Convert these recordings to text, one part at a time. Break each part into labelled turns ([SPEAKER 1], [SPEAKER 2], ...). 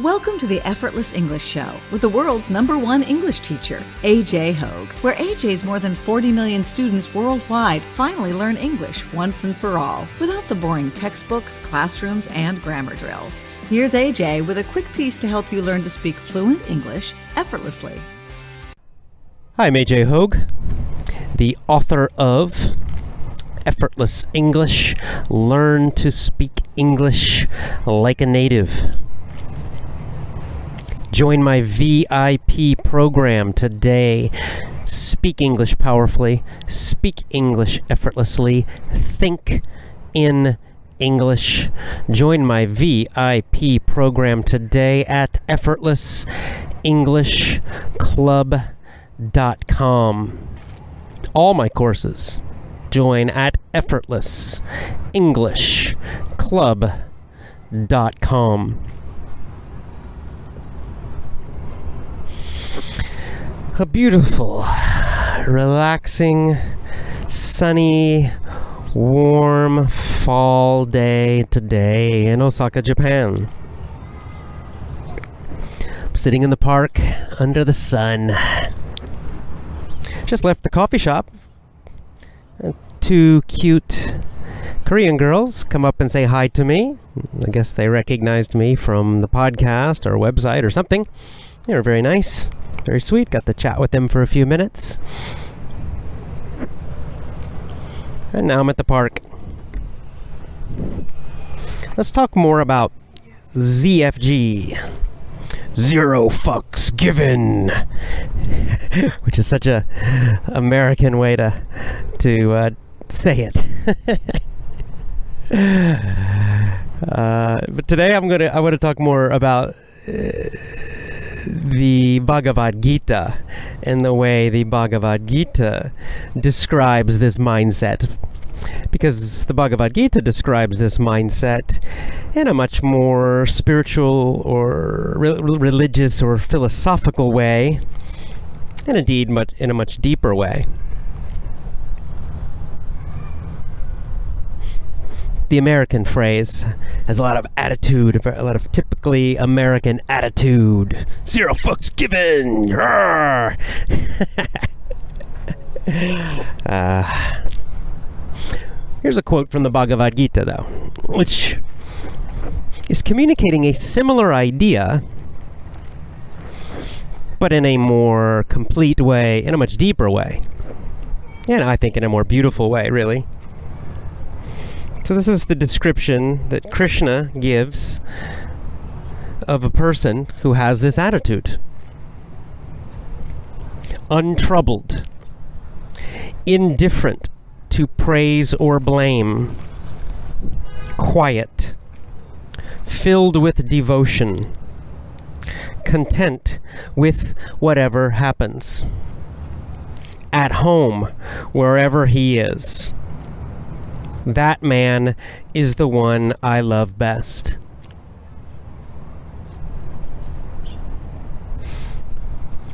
[SPEAKER 1] Welcome to the Effortless English Show with the world's #1 English teacher, AJ Hoge, where AJ's more than 40 million students worldwide finally learn English once and for all, without the boring textbooks, classrooms, and grammar drills. Here's AJ with a quick piece to help you learn to speak fluent English effortlessly.
[SPEAKER 2] Hi, I'm AJ Hoge, the author of Effortless English, Learn to Speak English Like a Native. Join my VIP program today. Speak English powerfully, speak English effortlessly, think in English. Join my VIP program today at effortlessenglishclub.com. All my courses join at effortlessenglishclub.com. A beautiful, relaxing, sunny, warm fall day today in Osaka, Japan. I'm sitting in the park under the sun. Just left the coffee shop. Two cute Korean girls come up and say hi to me. I guess they recognized me from the podcast or website or something. They were very nice. Very sweet. Got to chat with them for a few minutes. And now I'm at the park. Let's talk more about ZFG. Zero fucks given. Which is such a American way to say it. But today I want to talk more about the Bhagavad Gita and the way the Bhagavad Gita describes this mindset, because the Bhagavad Gita describes this mindset in a much more spiritual or religious or philosophical way, and indeed in a much deeper way. The American phrase has a lot of attitude, a lot of typically American attitude. Zero fucks given. Here's a quote from the Bhagavad Gita, though, which is communicating a similar idea, but in a more complete way, in a much deeper way. And I think in a more beautiful way, really. So this is the description that Krishna gives of a person who has this attitude. Untroubled, indifferent to praise or blame, quiet, filled with devotion, content with whatever happens, at home wherever he is. That man is the one I love best.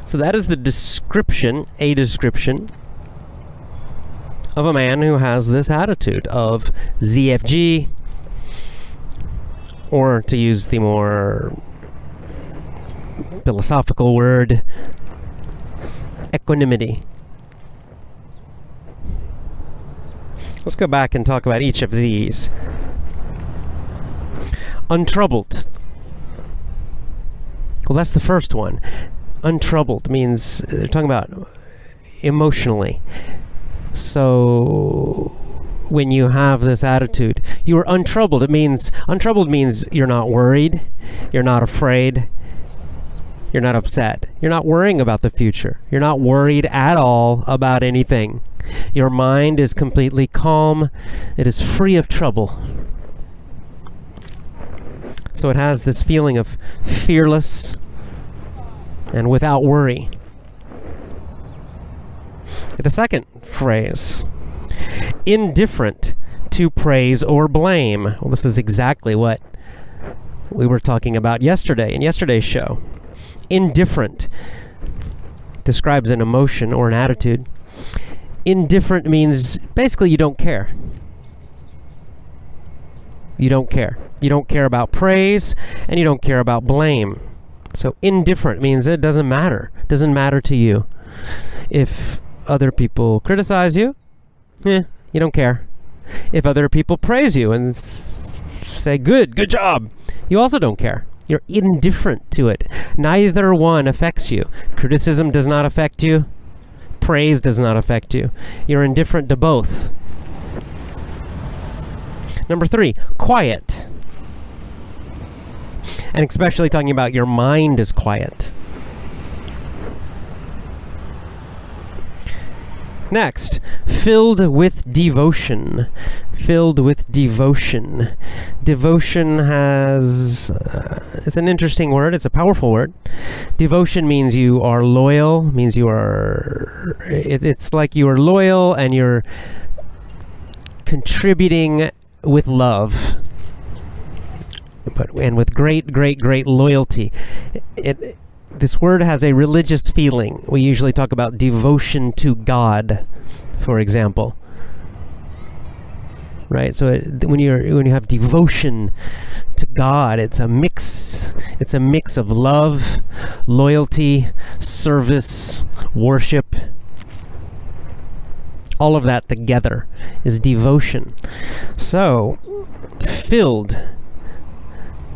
[SPEAKER 2] So that is the description, a description of a man who has this attitude of ZFG, or to use the more philosophical word, equanimity. Let's go back and talk about each of these. Untroubled. Well, that's the first one. Untroubled means they're talking about emotionally. So when you have this attitude, you are untroubled. Untroubled means you're not worried, you're not afraid, you're not upset. You're not worrying about the future. You're not worried at all about anything. Your mind is completely calm. It is free of trouble. So it has this feeling of fearless and without worry. The second phrase, indifferent to praise or blame. Well, this is exactly what we were talking about yesterday in yesterday's show. Indifferent describes an emotion or an attitude. Indifferent means basically you don't care. You don't care. You don't care about praise, and you don't care about blame. So indifferent means it doesn't matter. It doesn't matter to you. If other people criticize you, you don't care. If other people praise you and say, good job, you also don't care. You're indifferent to it. Neither one affects you. Criticism does not affect you. Praise does not affect you. You're indifferent to both. Number 3, quiet. And especially talking about your mind is quiet. Next, filled with devotion. Filled with devotion. Devotion has... it's an interesting word. It's a powerful word. Devotion means you are loyal, means you are... it's like you are loyal and you're contributing with love. And with great loyalty. This word has a religious feeling. We usually talk about devotion to God, for example. Right? So when you have devotion to God, it's a mix of love, loyalty, service, worship. All of that together is devotion. So, filled,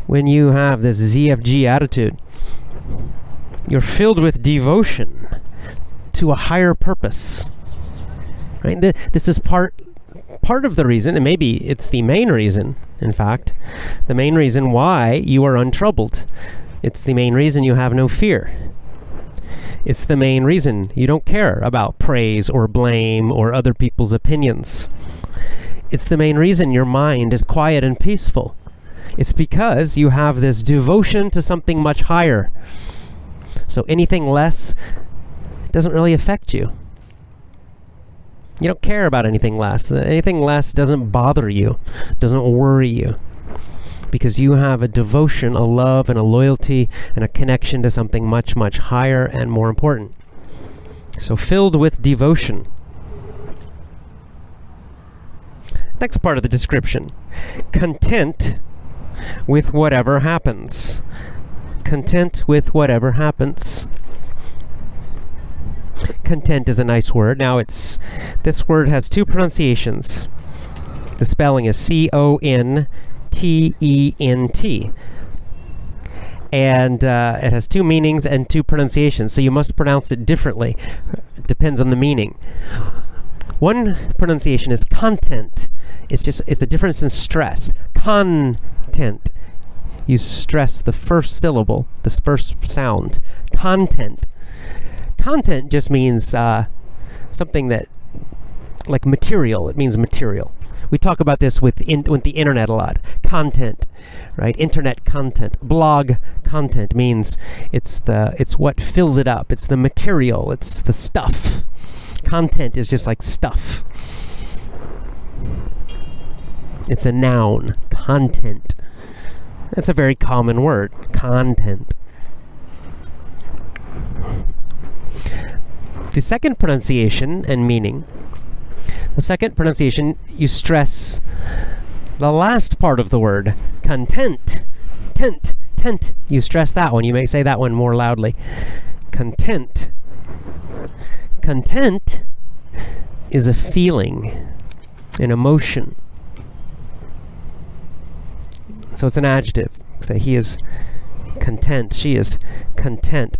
[SPEAKER 2] when you have this ZFG attitude, you're filled with devotion to a higher purpose. Right? This is part of the reason, and maybe it's the main reason, in fact, the main reason why you are untroubled. It's the main reason you have no fear. It's the main reason you don't care about praise or blame or other people's opinions. It's the main reason your mind is quiet and peaceful. It's because you have this devotion to something much higher. So anything less doesn't really affect you. You don't care about anything less. Anything less doesn't bother you, doesn't worry you. Because you have a devotion, a love, and a loyalty, and a connection to something much, much higher and more important. So filled with devotion. Next part of the description. Content with whatever happens. Content with whatever happens. Content is a nice word. Now this word has 2 pronunciations. The spelling is C-O-N-T-E-N-T. And it has 2 meanings and 2 pronunciations, so you must pronounce it differently. It depends on the meaning. One pronunciation is content. It's a difference in stress. Content. You stress the first syllable, the first sound. Content. Content just means something that, like material. It means material. We talk about this with the internet a lot. Content, right? Internet content. Blog content means it's what fills it up. It's the material. It's the stuff. Content is just like stuff. It's a noun. Content. That's a very common word. Content. The second pronunciation and meaning. The second pronunciation, you stress the last part of the word. Content. Tent. You stress that one. You may say that one more loudly. Content. Content is a feeling, an emotion. So it's an adjective. Say he is content. She is content.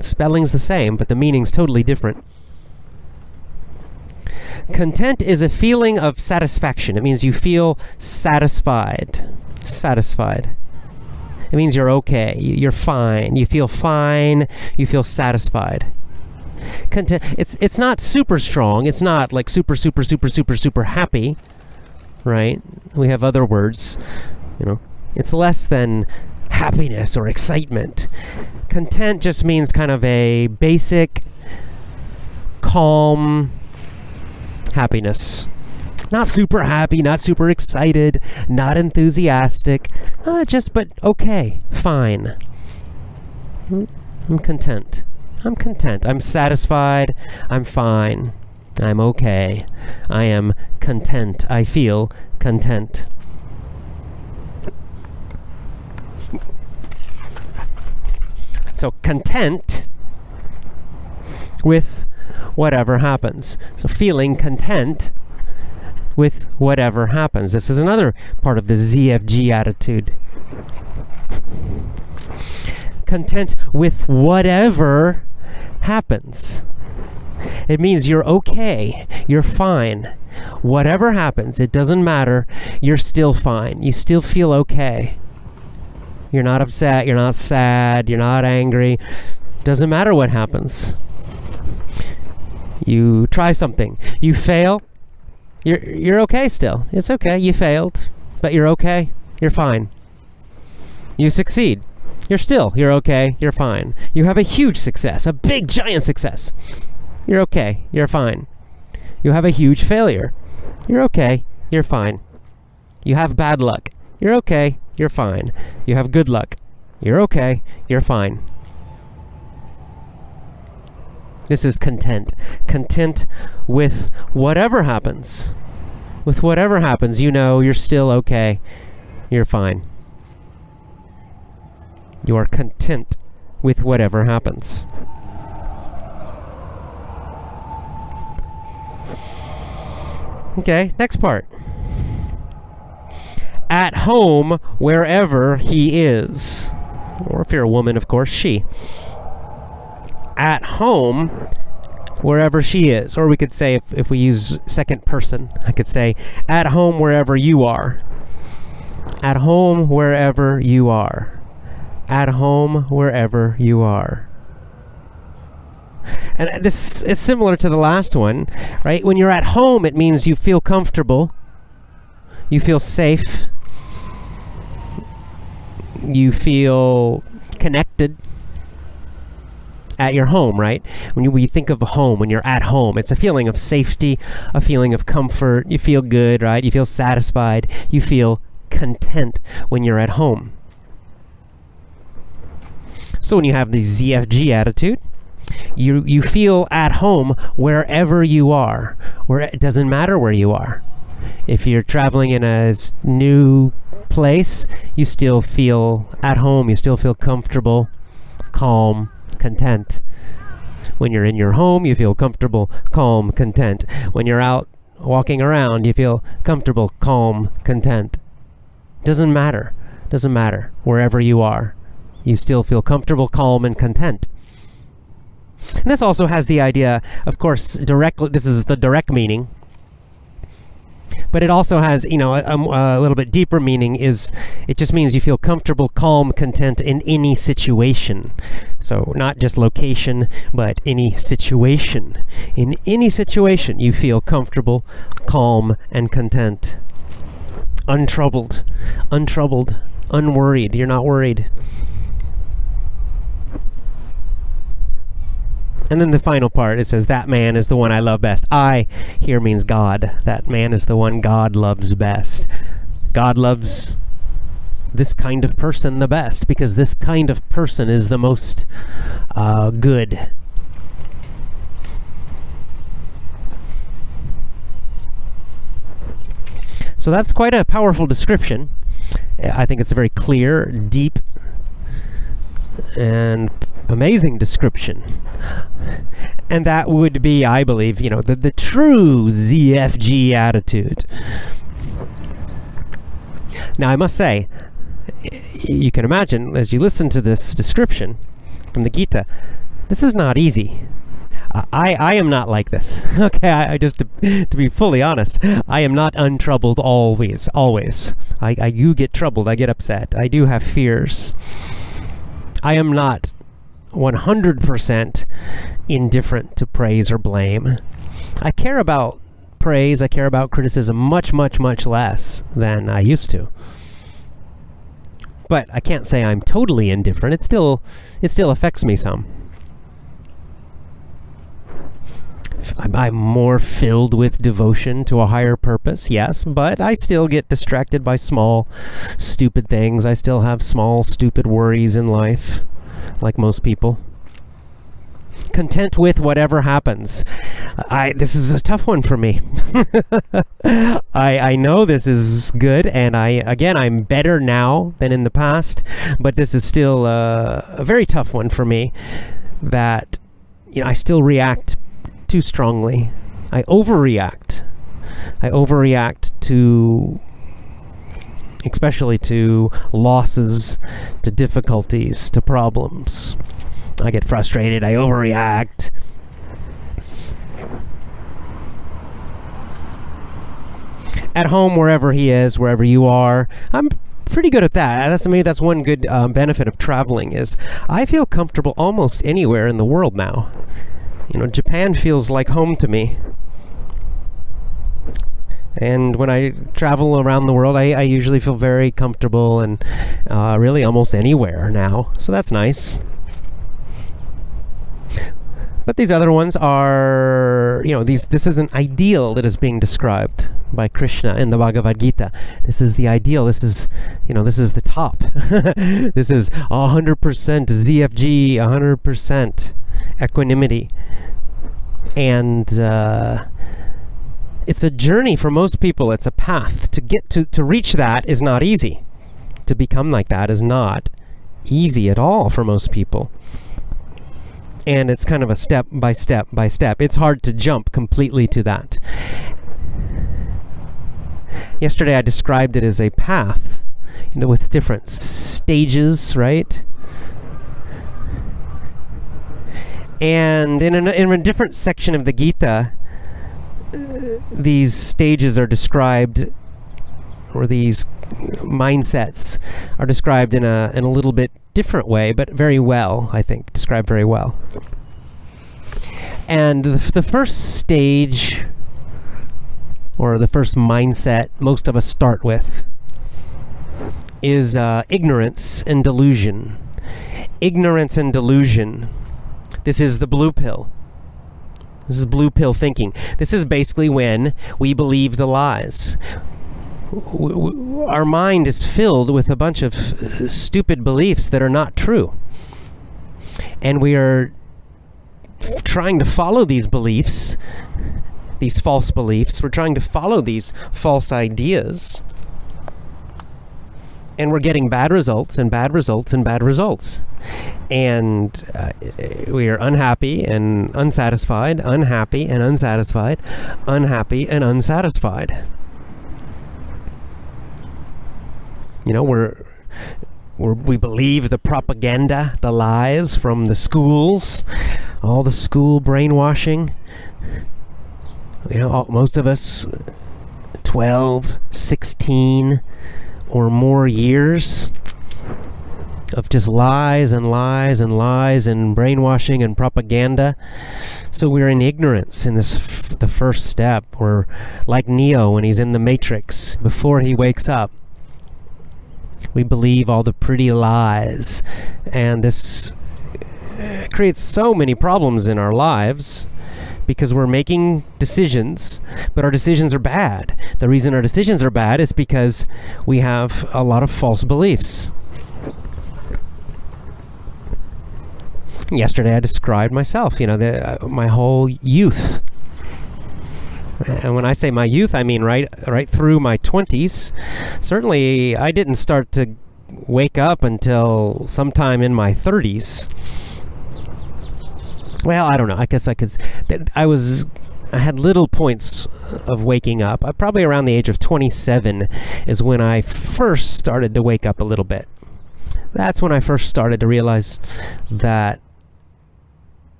[SPEAKER 2] Spelling's the same, but the meaning's totally different. Content is a feeling of satisfaction. It means you feel satisfied. Satisfied. It means you're okay. You're fine. You feel fine. You feel satisfied. Content. It's not super strong. It's not like super happy. Right? We have other words. It's less than happiness or excitement. Content just means kind of a basic, calm happiness. Not super happy, not super excited, not enthusiastic, but okay, fine. I'm content. I'm satisfied. I'm fine. I'm okay. I am content. I feel content. So content with whatever happens. So feeling content with whatever happens. This is another part of the ZFG attitude. Content with whatever happens. It means you're okay. You're fine. Whatever happens, it doesn't matter. You're still fine. You still feel okay. You're not upset. You're not sad. You're not angry. Doesn't matter what happens. You try something. You fail. You're okay still. It's okay. You failed, but you're okay. You're fine. You succeed. You're okay. You're fine. You have a huge success, a big giant success. You're okay. You're fine. You have a huge failure. You're okay. You're fine. You have bad luck. You're okay. You're fine. You have good luck. You're okay. You're fine. This is content. Content with whatever happens. With whatever happens, you know you're still okay. You're fine. You are content with whatever happens. Okay, next part. At home, wherever he is. Or if you're a woman, of course, she. At home, wherever she is. Or we could say, if we use second person, I could say, at home, wherever you are. At home, wherever you are. At home, wherever you are. And this is similar to the last one, right? When you're at home, it means you feel comfortable. You feel safe. You feel connected at your home, right? When you think of a home, when you're at home, it's a feeling of safety, a feeling of comfort. You feel good, right? You feel satisfied. You feel content when you're at home. So when you have the ZFG attitude, you feel at home wherever you are. Where it doesn't matter where you are. If you're traveling in a new place, you still feel at home. You still feel comfortable, calm, content. When you're in your home, you feel comfortable, calm, content. When you're out walking around, you feel comfortable, calm, content. Doesn't matter. Doesn't matter. Wherever you are, you still feel comfortable, calm, and content. And this also has the idea, of course, directly, this is the direct meaning, but it also has, a little bit deeper meaning. Is it just means you feel comfortable, calm, content in any situation. So not just location, but any situation. In any situation, you feel comfortable, calm, and content. Untroubled, unworried. You're not worried. And then the final part, it says, that man is the one I love best. I here means God. That man is the one God loves best. God loves this kind of person the best, because this kind of person is the most good. So that's quite a powerful description. I think it's a very clear, deep, and amazing description. And that would be, I believe, the true ZFG attitude. Now, I must say, you can imagine, as you listen to this description from the Gita, this is not easy. I am not like this. Okay, I just to be fully honest, I am not untroubled always. I do get troubled. I get upset. I do have fears. I am not 100% indifferent to praise or blame. I care about praise, I care about criticism much less than I used to. But I can't say I'm totally indifferent. It still affects me some. I'm more filled with devotion to a higher purpose, yes, but I still get distracted by small, stupid things. I still have small, stupid worries in life, like most people. Content with whatever happens. This is a tough one for me. I know this is good, and I'm better now than in the past, but this is still a very tough one for me, that I still react too strongly. I overreact to, especially to losses, to difficulties, to problems. I get frustrated, I overreact. At home, wherever he is, wherever you are, I'm pretty good at that. That's one good benefit of traveling, is I feel comfortable almost anywhere in the world now. Japan feels like home to me. And when I travel around the world, I usually feel very comfortable, and really almost anywhere now. So that's nice. But these other ones are, this is an ideal that is being described by Krishna in the Bhagavad Gita. This is the ideal. This is the top. This is 100% ZFG, 100% equanimity. And it's a journey for most people. It's a path. To get to reach that is not easy. To become like that is not easy at all for most people. And it's kind of a step by step by step. It's hard to jump completely to that. Yesterday I described it as a path, with different stages, right? And in a different section of the Gita, these stages are described, or these mindsets are described in a little bit different way, but very well, I think, described very well. And the first stage, or the first mindset most of us start with, is ignorance and delusion. Ignorance and delusion. This is the blue pill. This is blue pill thinking. This is basically when we believe the lies. Our mind is filled with a bunch of stupid beliefs that are not true. And we are trying to follow these beliefs, these false beliefs. We're trying to follow these false ideas. And we're getting bad results and bad results and bad results. And we are unhappy and unsatisfied, unhappy and unsatisfied, unhappy and unsatisfied. We believe the propaganda, the lies from the schools, all the school brainwashing. Most of us, 12, 16 or more years of just lies and lies and lies and brainwashing and propaganda. So we're in ignorance in the first step. We're like Neo when he's in the Matrix before he wakes up. We believe all the pretty lies, and this creates so many problems in our lives because we're making decisions, but our decisions are bad. The reason our decisions are bad is because we have a lot of false beliefs. Yesterday I described myself, my whole youth. And when I say my youth, I mean right through my 20s. Certainly, I didn't start to wake up until sometime in my 30s. Well, I don't know. I guess I could. I had little points of waking up. Probably around the age of 27 is when I first started to wake up a little bit. That's when I first started to realize that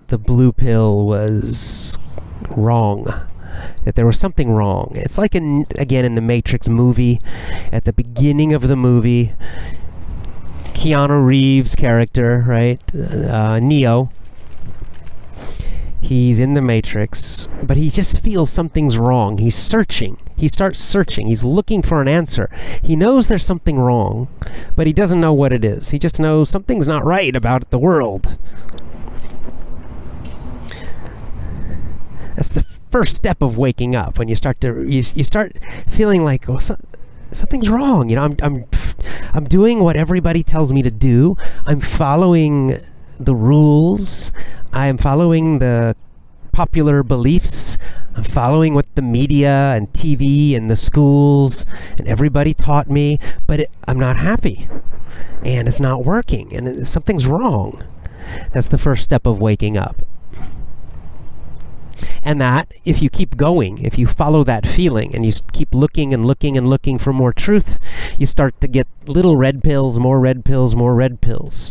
[SPEAKER 2] the blue pill was wrong. That there was something wrong. It's like in the Matrix movie, at the beginning of the movie, Keanu Reeves' character, right, Neo, he's in the Matrix, but he just feels something's wrong. He's searching. He starts searching. He's looking for an answer. He knows there's something wrong, but he doesn't know what it is. He just knows something's not right about the world. That's the first step of waking up, when you start feeling like something's wrong. I'm doing what everybody tells me to do. I'm following the rules. I'm following the popular beliefs. I'm following what the media and TV and the schools and everybody taught me, but I'm not happy. And it's not working, and something's wrong. That's the first step of waking up. And that, if you keep going, if you follow that feeling and you keep looking and looking and looking for more truth, you start to get little red pills, more red pills, more red pills.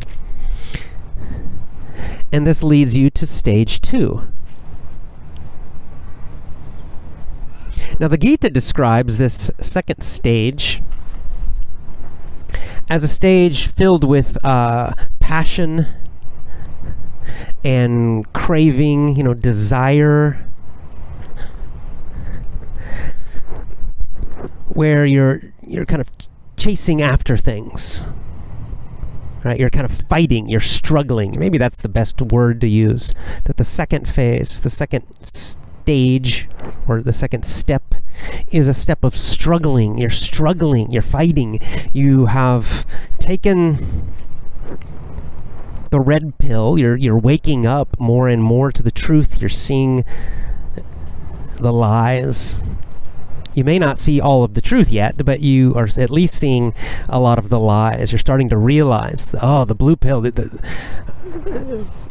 [SPEAKER 2] And this leads you to stage 2. Now, the Gita describes this second stage as a stage filled with passion and craving, desire, where you're kind of chasing after things, right? You're kind of fighting, you're struggling. Maybe that's the best word to use. That the second phase, the second stage, or the second step is a step of struggling. You're struggling, you're fighting. You have taken the red pill, you're waking up more and more to the truth. You're seeing the lies. You may not see all of the truth yet, but you are at least seeing a lot of the lies. You're starting to realize, the blue pill,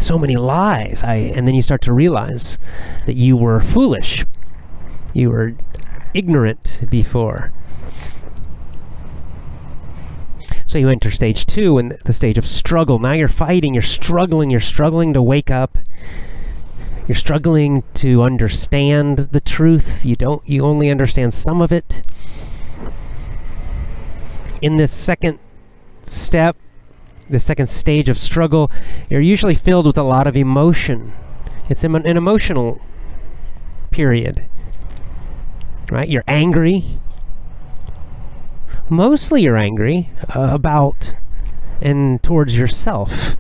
[SPEAKER 2] so many lies. And then you start to realize that you were foolish. You were ignorant before. So you enter stage 2, and the stage of struggle. Now you're fighting, you're struggling to wake up. You're struggling to understand the truth. You only understand some of it. In this second step, the second stage of struggle, you're usually filled with a lot of emotion. It's an emotional period, right? You're angry. Mostly you're angry about and towards yourself.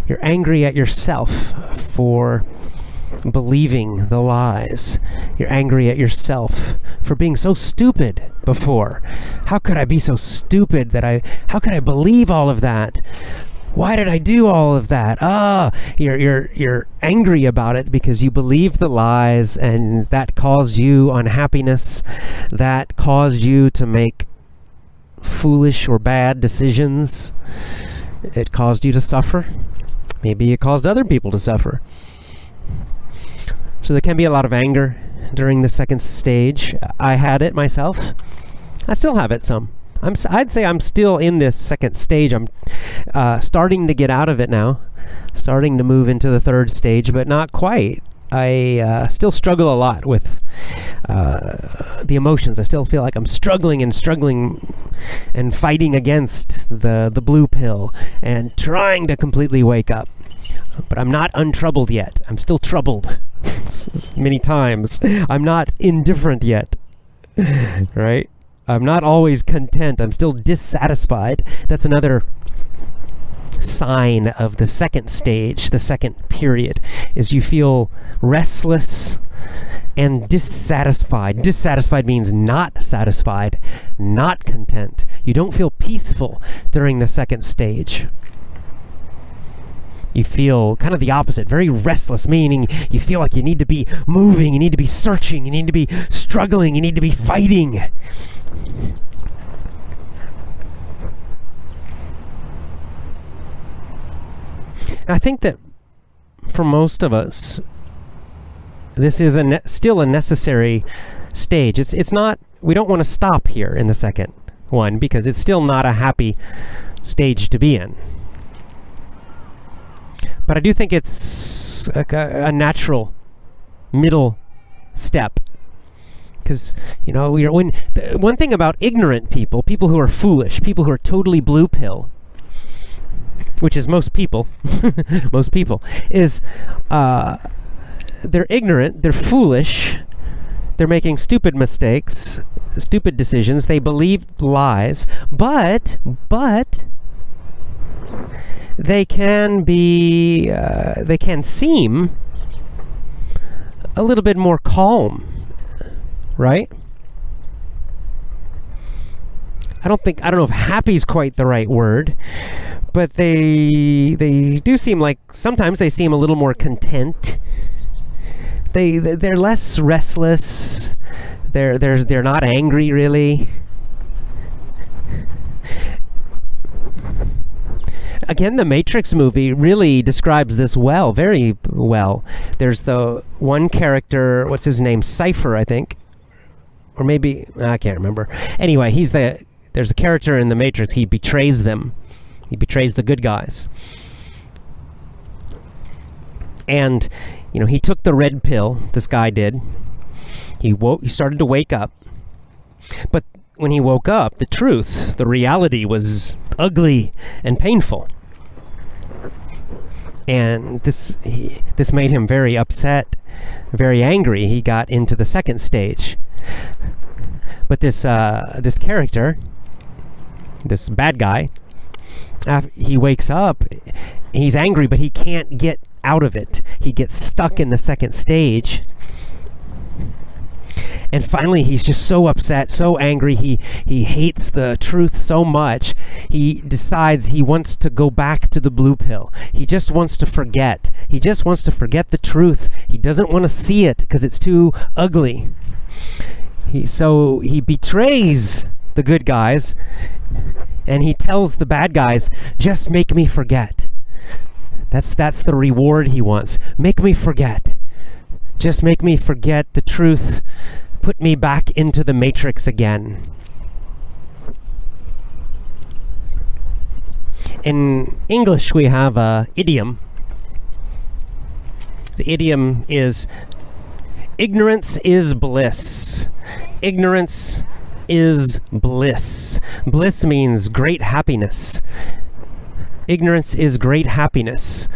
[SPEAKER 2] You're angry at yourself for believing the lies. You're angry at yourself for being so stupid before. How could I be so stupid how could I believe all of that? Why did I do all of that? You're angry about it because you believed the lies, and that caused you unhappiness. That caused you to make foolish or bad decisions. It caused you to suffer. Maybe it caused other people to suffer. So there can be a lot of anger during the second stage. I had it myself. I still have it some. I'd say I'm still in this second stage. I'm starting to get out of it now. Starting to move into the third stage, but not quite. I still struggle a lot with the emotions. I still feel like I'm struggling and fighting against the blue pill and trying to completely wake up. But I'm not untroubled yet. I'm still troubled many times. I'm not indifferent yet, right? I'm not always content. I'm still dissatisfied. That's another sign of the second stage, the second period, is you feel restless and dissatisfied. Dissatisfied means not satisfied, not content. You don't feel peaceful during the second stage. You feel kind of the opposite, very restless, meaning you feel like you need to be moving, you need to be searching, you need to be struggling, you need to be fighting. And I think that for most of us, this is still a necessary stage. It's not, we don't want to stop here in the second one because it's still not a happy stage to be in. But I do think it's a natural middle step. Because, one thing about ignorant people who are foolish, people who are totally blue pill, which is most people, is they're ignorant, they're foolish, they're making stupid mistakes, stupid decisions, they believe lies, but they can seem a little bit more calm, right? I don't know if happy is quite the right word, but they do seem like, sometimes they seem a little more content. they're less restless. They're not angry really. Again, the Matrix movie really describes this well, very well. There's the one character, what's his name? Cypher, I think. Or maybe, I can't remember. Anyway, there's a character in the Matrix, he betrays them. He betrays the good guys. And, he took the red pill, this guy did. He started to wake up. But when he woke up, the truth, the reality was ugly and painful. And this made him very upset, very angry. He got into the second stage. But this character, this bad guy, he wakes up, he's angry, but he can't get out of it. He gets stuck in the second stage. And finally, he's just so upset, so angry, he hates the truth so much, he decides he wants to go back to the blue pill. He just wants to forget. He just wants to forget the truth. He doesn't want to see it because it's too ugly. So he betrays the good guys, and he tells the bad guys, just make me forget. That's the reward he wants. Make me forget. Just make me forget the truth. Put me back into the Matrix again. In English, we have an idiom. The idiom is, ignorance is bliss. Ignorance is bliss. Bliss means great happiness. Ignorance is great happiness.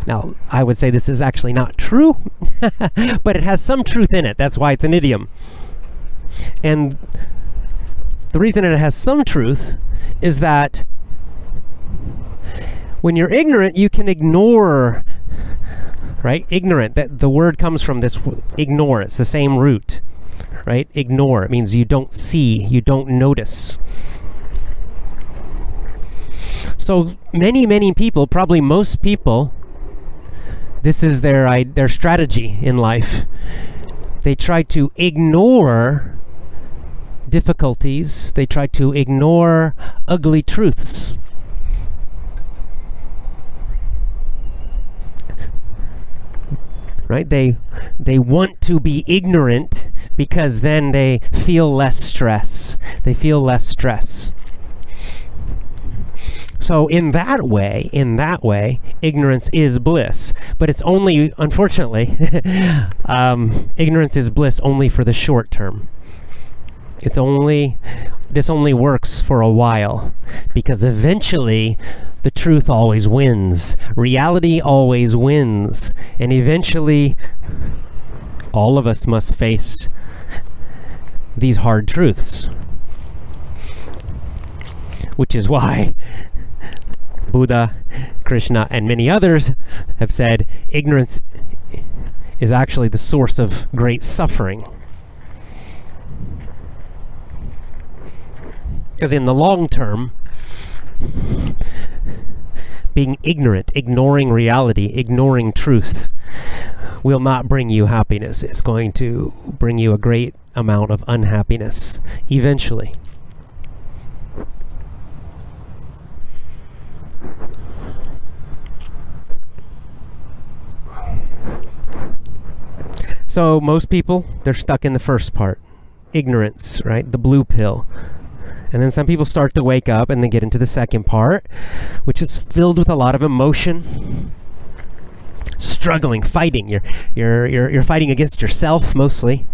[SPEAKER 2] Now, I would say this is actually not true, but it has some truth in it. That's why it's an idiom. And the reason it has some truth is that when you're ignorant, you can ignore, right? Ignorant, that the word comes from this ignore. It's the same root, right? Ignore. It means you don't see, you don't notice. So many people, probably most people, this is their strategy in life. They try to ignore difficulties. They try to ignore ugly truths. Right? They want to be ignorant because then they feel less stress. They feel less stress. So in that way, ignorance is bliss. But it's only, unfortunately, ignorance is bliss only for the short term. This only works for a while, because eventually the truth always wins. Reality always wins. And eventually all of us must face these hard truths. Which is why Buddha, Krishna, and many others have said ignorance is actually the source of great suffering. Because in the long term, being ignorant, ignoring reality, ignoring truth, will not bring you happiness. It's going to bring you a great amount of unhappiness eventually. So most people, they're stuck in the first part, ignorance, right? The blue pill. And then some people start to wake up and they get into the second part, which is filled with a lot of emotion, struggling, fighting. You're fighting against yourself mostly,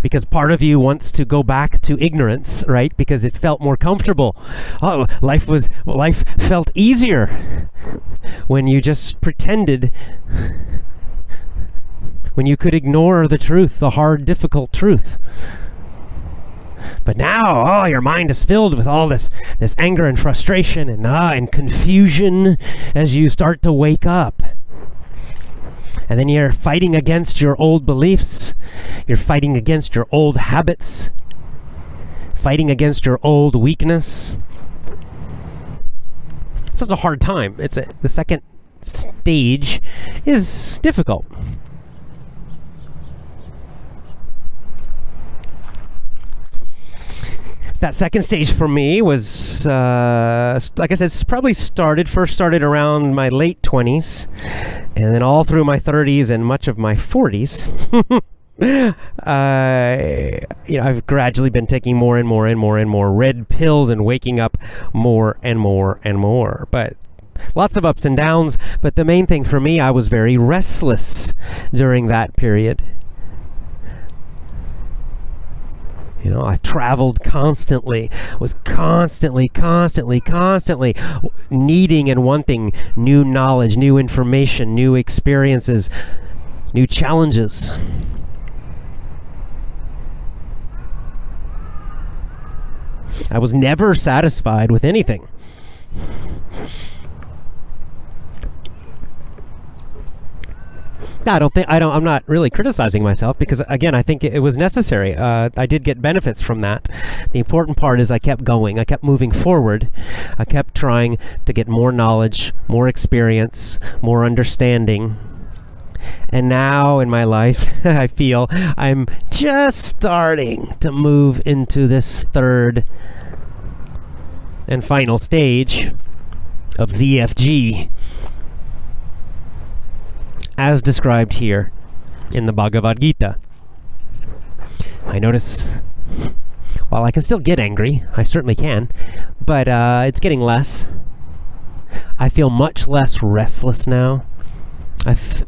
[SPEAKER 2] because part of you wants to go back to ignorance, right? Because it felt more comfortable. Oh, life felt easier when you just pretended, when you could ignore the truth, the hard, difficult truth. But now, your mind is filled with all this anger and frustration and confusion as you start to wake up. And then you're fighting against your old beliefs. You're fighting against your old habits. Fighting against your old weakness. So it's a hard time. The second stage is difficult. That second stage for me was, like I said, probably first started around my late 20s, and then all through my 30s and much of my 40s. I've gradually been taking more and more and more and more red pills and waking up more and more and more. But lots of ups and downs. But the main thing for me, I was very restless during that period. I traveled constantly, was constantly needing and wanting new knowledge, new information, new experiences, new challenges. I was never satisfied with anything. I'm not really criticizing myself because, again, I think it was necessary. I did get benefits from that. The important part is I kept going. I kept moving forward. I kept trying to get more knowledge, more experience, more understanding. And now in my life, I feel I'm just starting to move into this third and final stage of ZFG, as described here in the Bhagavad Gita. I notice, while I can still get angry, I certainly can, but it's getting less. I feel much less restless now.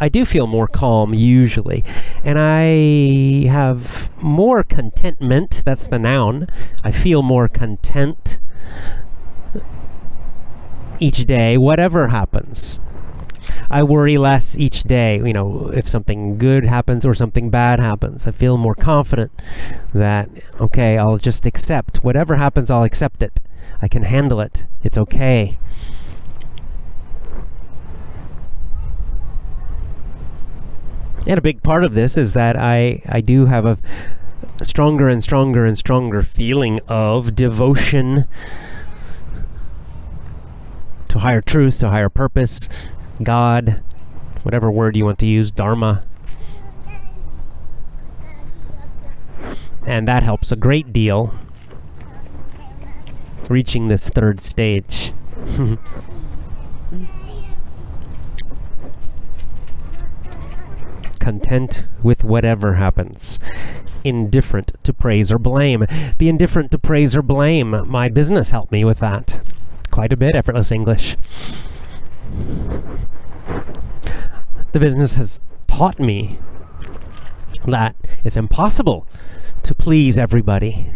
[SPEAKER 2] I do feel more calm usually, and I have more contentment. That's the noun. I feel more content each day, whatever happens. I worry less each day, if something good happens or something bad happens. I feel more confident that, okay, I'll just accept. Whatever happens, I'll accept it. I can handle it. It's okay. And a big part of this is that I do have a stronger and stronger and stronger feeling of devotion to higher truth, to higher purpose, God, whatever word you want to use, Dharma. And that helps a great deal reaching this third stage. Content with whatever happens. Indifferent to praise or blame. The indifferent to praise or blame, my business helped me with that quite a bit. Effortless English. The business has taught me that it's impossible to please everybody.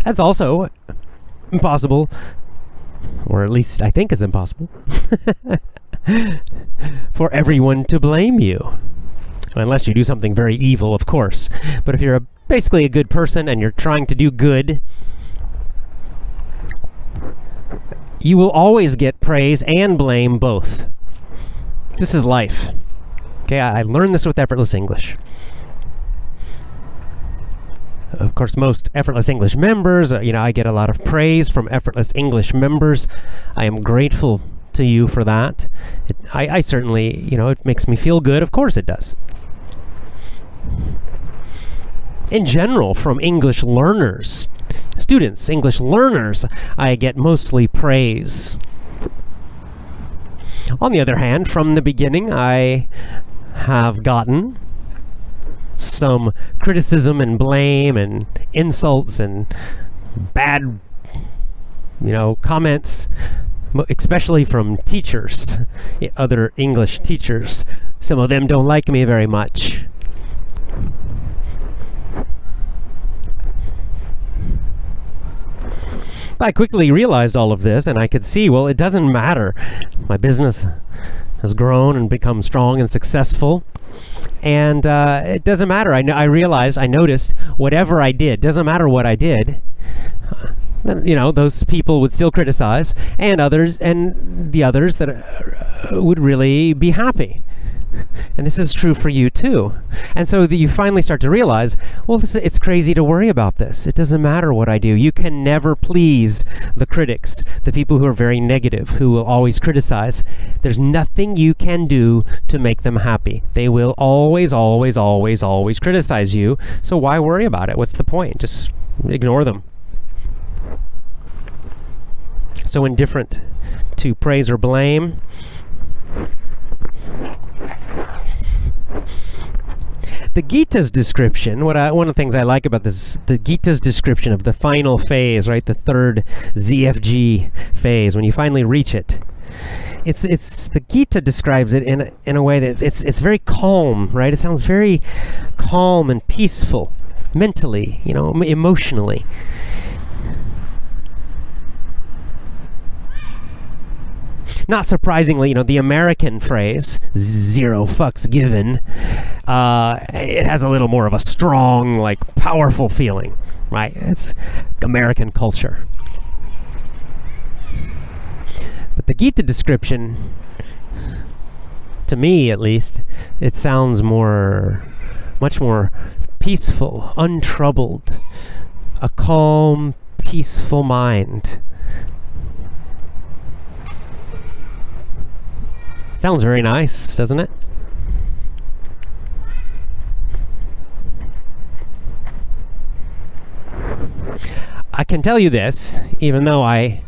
[SPEAKER 2] That's also impossible, or at least I think it's impossible, for everyone to blame you. Unless you do something very evil, of course. But if you're basically a good person and you're trying to do good, you will always get praise and blame both. This is life. Okay, I learned this with Effortless English. Of course, most Effortless English members, I get a lot of praise from Effortless English members. I am grateful to you for that. I certainly, it makes me feel good. Of course it does. In general, from English learners, students, English learners, I get mostly praise. On the other hand, from the beginning, I have gotten some criticism and blame and insults and bad, comments, especially from teachers, other English teachers. Some of them don't like me very much. I quickly realized all of this, and I could see, well, it doesn't matter. My business has grown and become strong and successful, and it doesn't matter. I noticed, whatever I did, doesn't matter what I did, those people would still criticize, and the others that would really be happy. And this is true for you too. And so you finally start to realize, well, it's crazy to worry about this. It doesn't matter what I do. You can never please the critics, the people who are very negative, who will always criticize. There's nothing you can do to make them happy. They will always, always, always, always criticize you. So why worry about it? What's the point? Just ignore them. So indifferent to praise or blame. The Gita's description, one of the things I like about this, the Gita's description of the final phase, right, the third ZFG phase, when you finally reach it, it's the Gita describes it in a way that it's very calm, right? It sounds very calm and peaceful, mentally, emotionally. Not surprisingly, the American phrase, zero fucks given, it has a little more of a strong, powerful feeling, right? It's American culture. But the Gita description, to me at least, it sounds much more peaceful, untroubled, a calm, peaceful mind. Sounds very nice, doesn't it? I can tell you this, even though I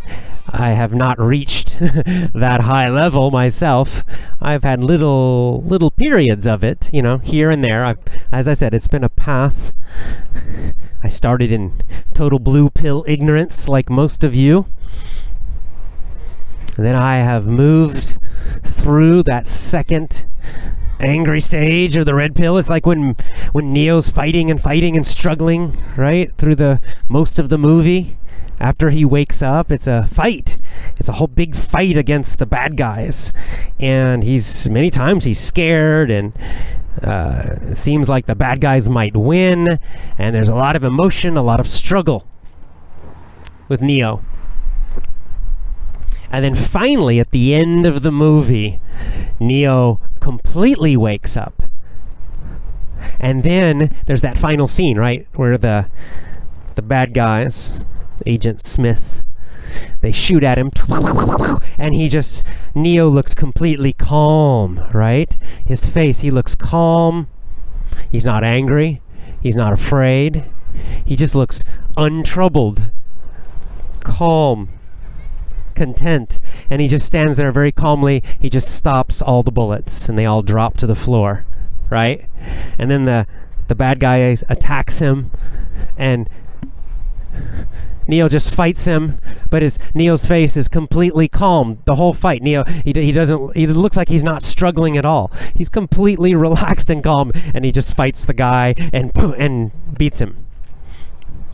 [SPEAKER 2] have not reached that high level myself. I've had little periods of it, here and there. As I said, it's been a path. I started in total blue pill ignorance, like most of you. And then I have moved through that second angry stage of the red pill. It's like when Neo's fighting and struggling, right, through the most of the movie. After he wakes up, it's a fight. It's a whole big fight against the bad guys. And many times he's scared, and it seems like the bad guys might win. And there's a lot of emotion, a lot of struggle with Neo. And then finally, at the end of the movie, Neo completely wakes up. And then there's that final scene, right, where the bad guys, Agent Smith, they shoot at him, and Neo looks completely calm, right? His face, he looks calm. He's not angry. He's not afraid. He just looks untroubled, calm, content, and he just stands there very calmly. He just stops all the bullets, and they all drop to the floor, right? And then the bad guy attacks him, and Neo just fights him, but Neo's face is completely calm the whole fight. Neo, he looks like he's not struggling at all. He's completely relaxed and calm, and he just fights the guy and beats him.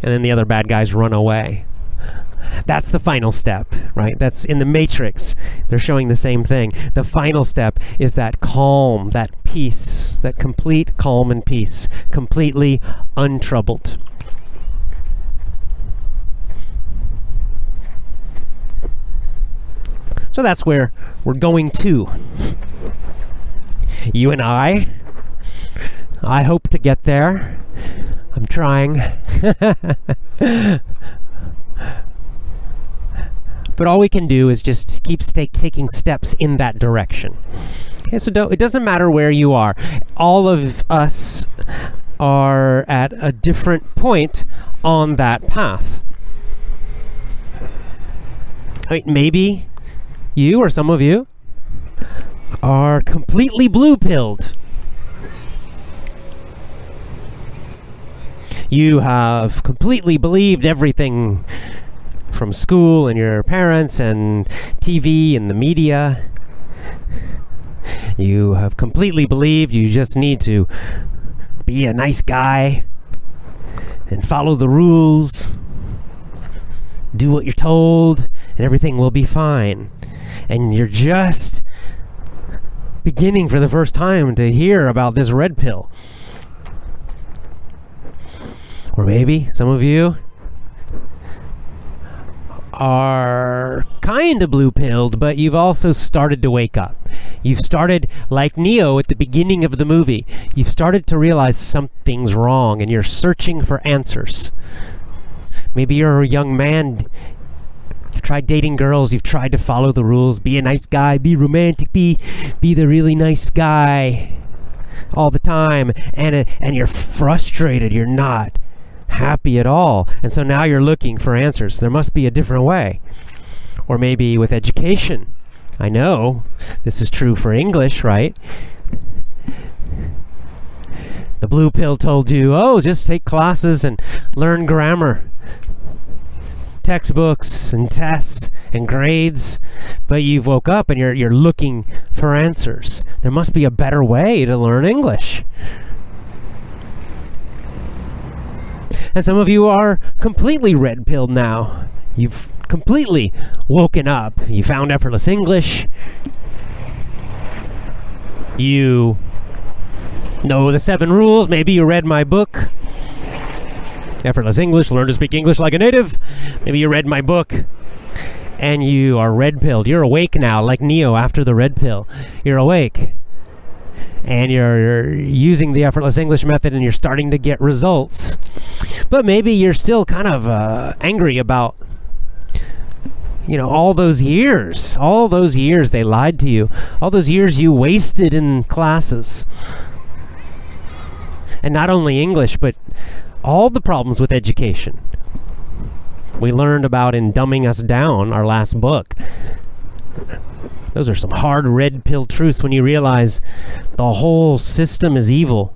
[SPEAKER 2] And then the other bad guys run away. That's the final step, right? That's in the Matrix. They're showing the same thing. The final step is that calm, that peace, that complete calm and peace, completely untroubled. So that's where we're going to. You and I hope to get there. I'm trying. But all we can do is just keep taking steps in that direction. Okay, so it doesn't matter where you are. All of us are at a different point on that path. Maybe you or some of you are completely blue-pilled. You have completely believed everything from school and your parents and TV and the media. You have completely believed you just need to be a nice guy and follow the rules, do what you're told, and everything will be fine. And you're just beginning for the first time to hear about this red pill. Or maybe some of you are kind of blue-pilled, but you've also started to wake up. You've started, like Neo at the beginning of the movie, you've started to realize something's wrong and you're searching for answers. Maybe you're a young man, you've tried dating girls, you've tried to follow the rules, be a nice guy, be romantic, be the really nice guy all the time, and you're frustrated, you're not happy at all, and so now you're looking for answers. There must be a different way. Or maybe with education. I know this is true for English, right? The blue pill told you, oh, just take classes and learn grammar, textbooks and tests and grades, but you've woke up and you're looking for answers. There must be a better way to learn English. And some of you are completely red-pilled now. You've completely woken up. You found Effortless English. You know the 7 rules. Maybe you read my book, Effortless English, Learn to Speak English Like a Native. Maybe you read my book and you are red-pilled. You're awake now, like Neo after the red pill. You're awake. And you're using the Effortless English method and you're starting to get results. But maybe you're still kind of angry about, all those years they lied to you, all those years you wasted in classes. And not only English, but all the problems with education we learned about in Dumbing Us Down, our last book. Those are some hard red pill truths when you realize the whole system is evil.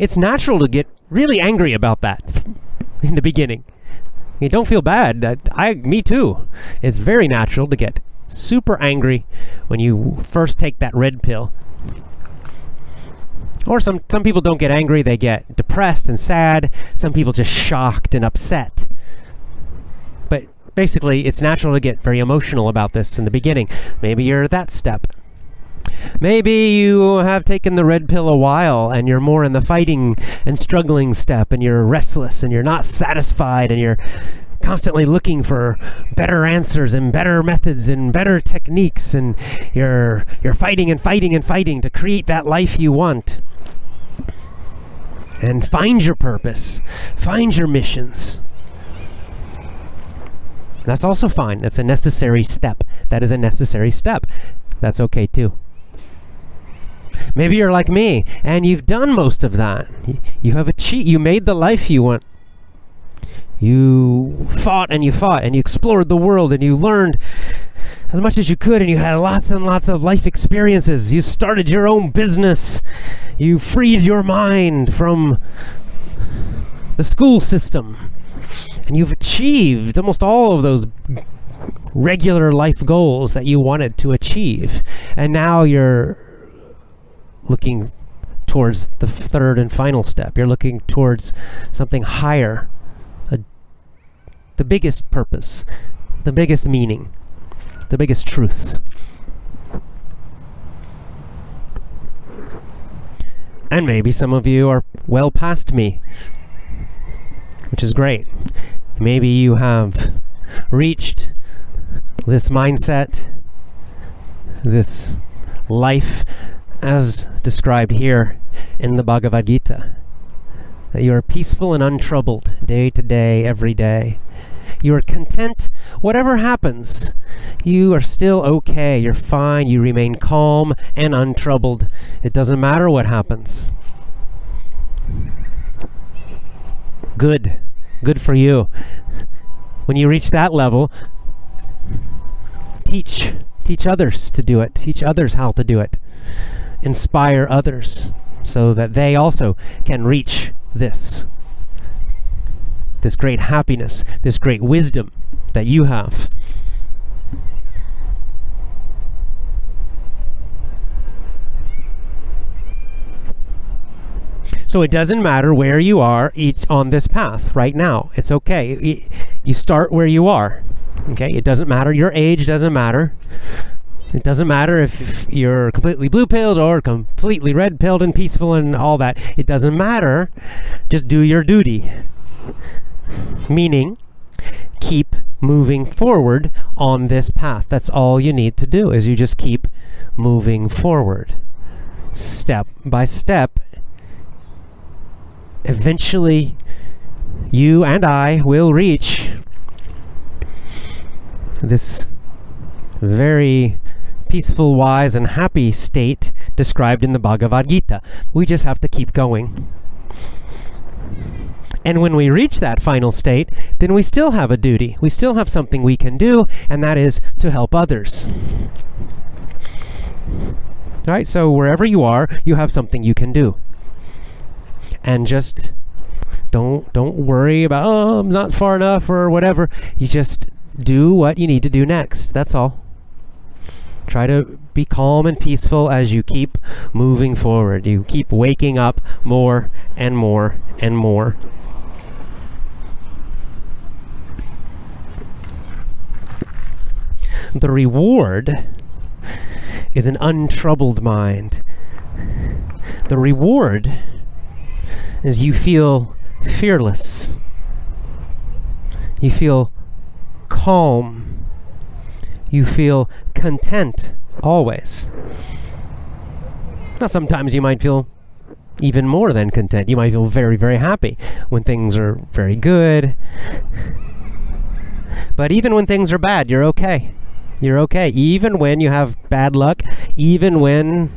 [SPEAKER 2] It's natural to get really angry about that in the beginning. You don't feel bad. Me too. It's very natural to get super angry when you first take that red pill. Or some people don't get angry, they get depressed and sad. Some people just shocked and upset. But basically, it's natural to get very emotional about this in the beginning. Maybe you're that step. Maybe you have taken the red pill a while and you're more in the fighting and struggling step, and you're restless and you're not satisfied and you're constantly looking for better answers and better methods and better techniques, and you're fighting and fighting and fighting to create that life you want. And find your purpose, find your missions. That's also fine. That's a necessary step. That is a necessary step. That's okay too. Maybe you're like me and you've done most of that. You have achieved, you made the life you want. You fought and you explored the world and you learned as much as you could, and you had lots and lots of life experiences. You started your own business. You freed your mind from the school system. And you've achieved almost all of those regular life goals that you wanted to achieve. And now you're looking towards the third and final step. You're looking towards something higher, the biggest purpose, the biggest meaning, the biggest truth. And maybe some of you are well past me, which is great. Maybe you have reached this mindset, this life as described here in the Bhagavad Gita, that you are peaceful and untroubled day to day, every day. You are content whatever happens. You are still okay. You're fine. You remain calm and untroubled. It doesn't matter what happens. Good. Good for you. When you reach that level, teach others to do it. Teach others how to do it. Inspire others so that they also can reach this great happiness, this great wisdom that you have. So it doesn't matter where you are on this path right now. It's okay. You start where you are. Okay? It doesn't matter. Your age doesn't matter. It doesn't matter if you're completely blue-pilled or completely red-pilled and peaceful and all that. It doesn't matter. Just do your duty. Meaning, keep moving forward on this path. That's all you need to do, is you just keep moving forward. Step by step. Eventually, you and I will reach this very peaceful, wise, and happy state described in the Bhagavad Gita. We just have to keep going. And when we reach that final state, then we still have a duty. We still have something we can do, and that is to help others. All right, so wherever you are, you have something you can do. And just don't worry about, oh, I'm not far enough or whatever. You just do what you need to do next. That's all. Try to be calm and peaceful as you keep moving forward. You keep waking up more and more and more. The reward is an untroubled mind. The reward is you feel fearless. You feel calm. You feel content always. Now, sometimes you might feel even more than content. You might feel very, very happy when things are very good. But even when things are bad, you're okay. You're okay. Even when you have bad luck, even when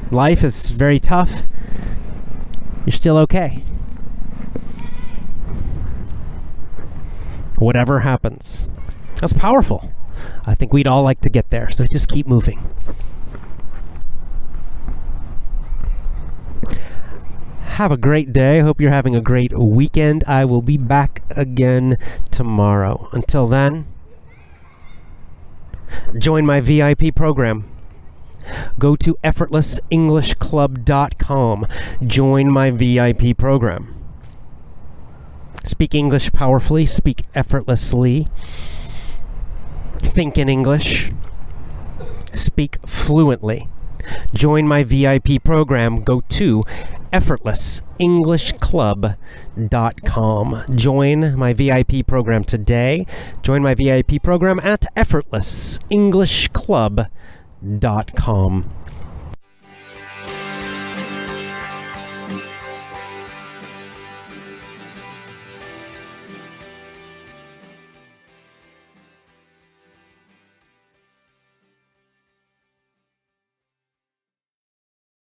[SPEAKER 2] life is very tough, you're still okay. Whatever happens. That's powerful. I think we'd all like to get there, so just keep moving. Have a great day. I hope you're having a great weekend. I will be back again tomorrow. Until then, join my VIP program. Go to effortlessenglishclub.com. Join my VIP program. Speak English powerfully. Speak effortlessly. Think in English. Speak fluently. Join my VIP program. Go to effortlessenglishclub.com. Join my VIP program today. Join my VIP program at effortlessenglishclub.com.